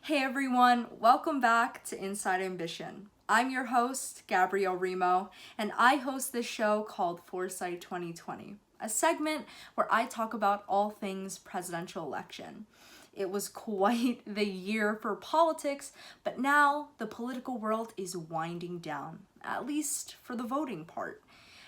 Hey everyone, welcome back to Inside Ambition. I'm your host, Gabrielle Remo, and I host this show called Foresight 2020, a segment where I talk about all things presidential election. It was quite the year for politics, but now the political world is winding down, at least for the voting part.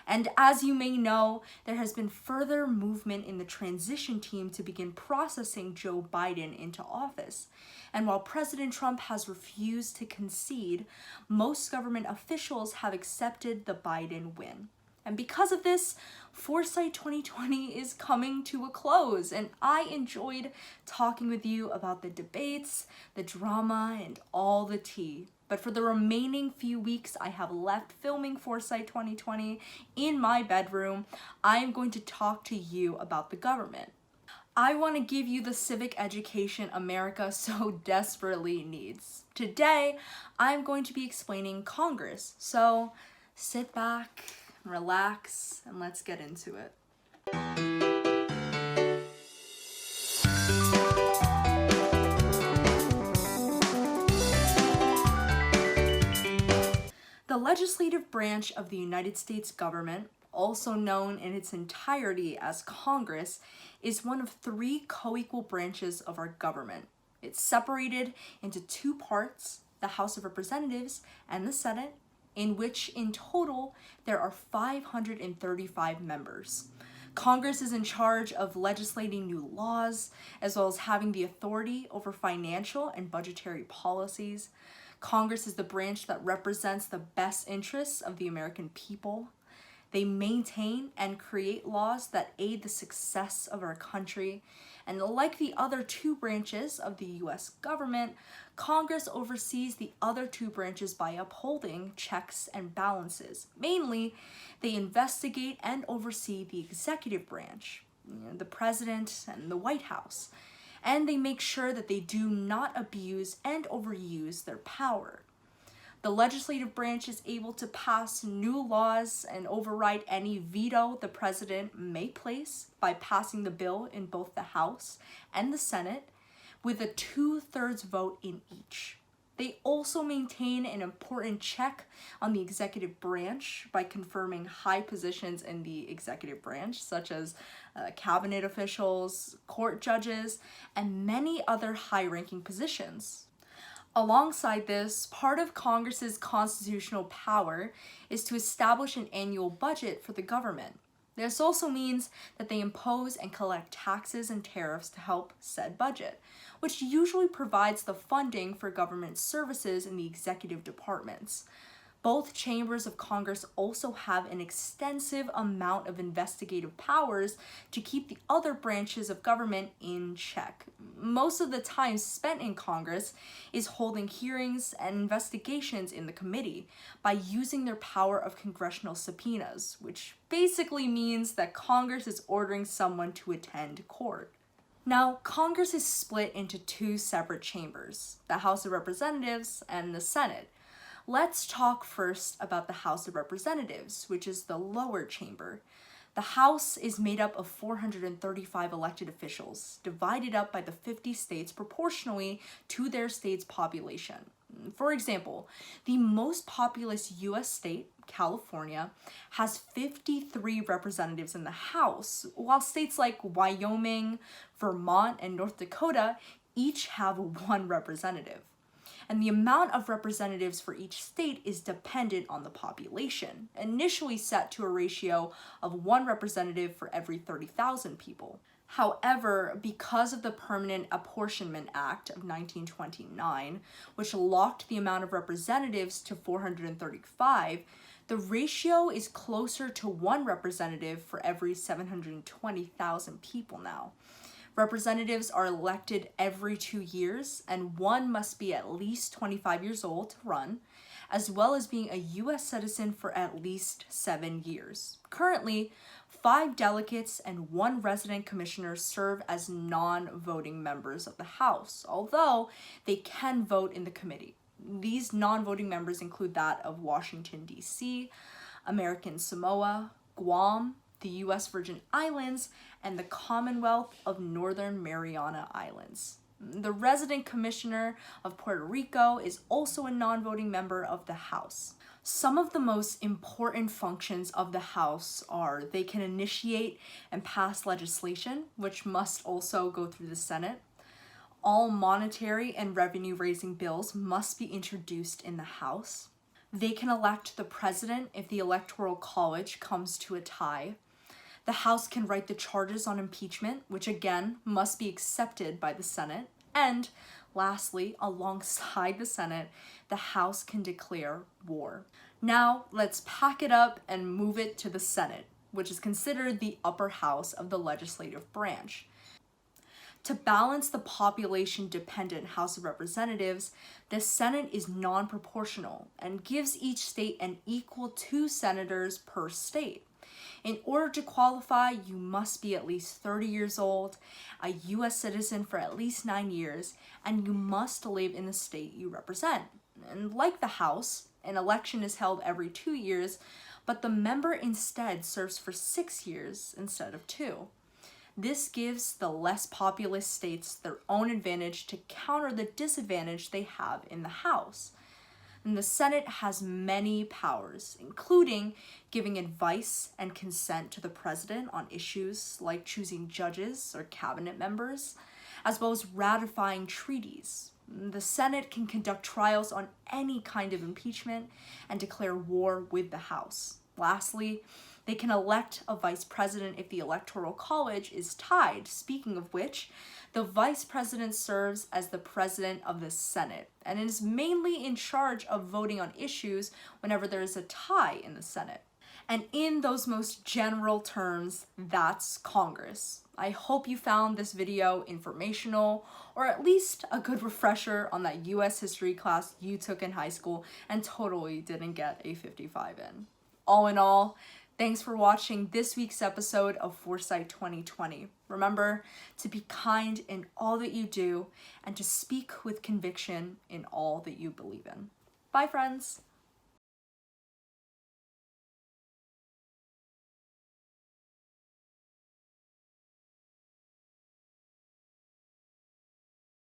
And as you may know, there has been further movement in the transition team to begin processing Joe Biden into office. And while President Trump has refused to concede, most government officials have accepted the Biden win. And because of this, Foresight 2020 is coming to a close, and I enjoyed talking with you about the debates, the drama, and all the tea. But for the remaining few weeks I have left filming Foresight 2020 in my bedroom, I am going to talk to you about the government. I want to give you the civic education America so desperately needs. Today, I'm going to be explaining Congress, so sit back, relax, and let's get into it. The legislative branch of the United States government, also known in its entirety as Congress, is one of three co-equal branches of our government. It's separated into two parts, the House of Representatives and the Senate, in which in total there are 535 members. Congress is in charge of legislating new laws, as well as having the authority over financial and budgetary policies. Congress is the branch that represents the best interests of the American people. They maintain and create laws that aid the success of our country. And like the other two branches of the US government, Congress oversees the other two branches by upholding checks and balances. Mainly, they investigate and oversee the executive branch, the president and the White House. And they make sure that they do not abuse and overuse their power. The legislative branch is able to pass new laws and override any veto the president may place by passing the bill in both the House and the Senate with a 2/3 vote in each. They also maintain an important check on the executive branch by confirming high positions in the executive branch, such as cabinet officials, court judges, and many other high-ranking positions. Alongside this, part of Congress's constitutional power is to establish an annual budget for the government. This also means that they impose and collect taxes and tariffs to help said budget, which usually provides the funding for government services in the executive departments. Both chambers of Congress also have an extensive amount of investigative powers to keep the other branches of government in check. Most of the time spent in Congress is holding hearings and investigations in the committee by using their power of congressional subpoenas, which basically means that Congress is ordering someone to attend court. Now, Congress is split into two separate chambers, the House of Representatives and the Senate. Let's talk first about the House of Representatives, which is the lower chamber. The House is made up of 435 elected officials, divided up by the 50 states proportionally to their state's population. For example, the most populous U.S. state, California, has 53 representatives in the House, while states like Wyoming, Vermont, and North Dakota each have one representative. And the amount of representatives for each state is dependent on the population, initially set to a ratio of one representative for every 30,000 people. However, because of the Permanent Apportionment Act of 1929, which locked the amount of representatives to 435, the ratio is closer to one representative for every 720,000 people now. Representatives are elected every 2 years, and one must be at least 25 years old to run, as well as being a U.S. citizen for at least 7 years. Currently, 5 delegates and 1 resident commissioner serve as non-voting members of the House, although they can vote in the committee. These non-voting members include that of Washington, D.C., American Samoa, Guam, the U.S. Virgin Islands, and the Commonwealth of Northern Mariana Islands. The resident commissioner of Puerto Rico is also a non-voting member of the House. Some of the most important functions of the House are they can initiate and pass legislation, which must also go through the Senate. All monetary and revenue-raising bills must be introduced in the House. They can elect the president if the Electoral College comes to a tie. The House can write the charges on impeachment, which again must be accepted by the Senate. And lastly, alongside the Senate, the House can declare war. Now, let's pack it up and move it to the Senate, which is considered the upper house of the legislative branch. To balance the population-dependent House of Representatives, the Senate is non-proportional and gives each state an equal 2 senators per state. In order to qualify, you must be at least 30 years old, a U.S. citizen for at least 9 years, and you must live in the state you represent. And like the House, an election is held every 2 years, but the member instead serves for 6 years instead of 2. This gives the less populous states their own advantage to counter the disadvantage they have in the House. And the Senate has many powers, including giving advice and consent to the president on issues like choosing judges or cabinet members, as well as ratifying treaties. The Senate can conduct trials on any kind of impeachment and declare war with the House. Lastly, they can elect a vice president if the Electoral College is tied. Speaking of which, the vice president serves as the president of the Senate and is mainly in charge of voting on issues whenever there is a tie in the Senate. And in those most general terms, that's Congress. I hope you found this video informational, or at least a good refresher on that US history class you took in high school and totally didn't get a 55 in. All in all, thanks for watching this week's episode of Foresight 2020. Remember to be kind in all that you do and to speak with conviction in all that you believe in. Bye, friends.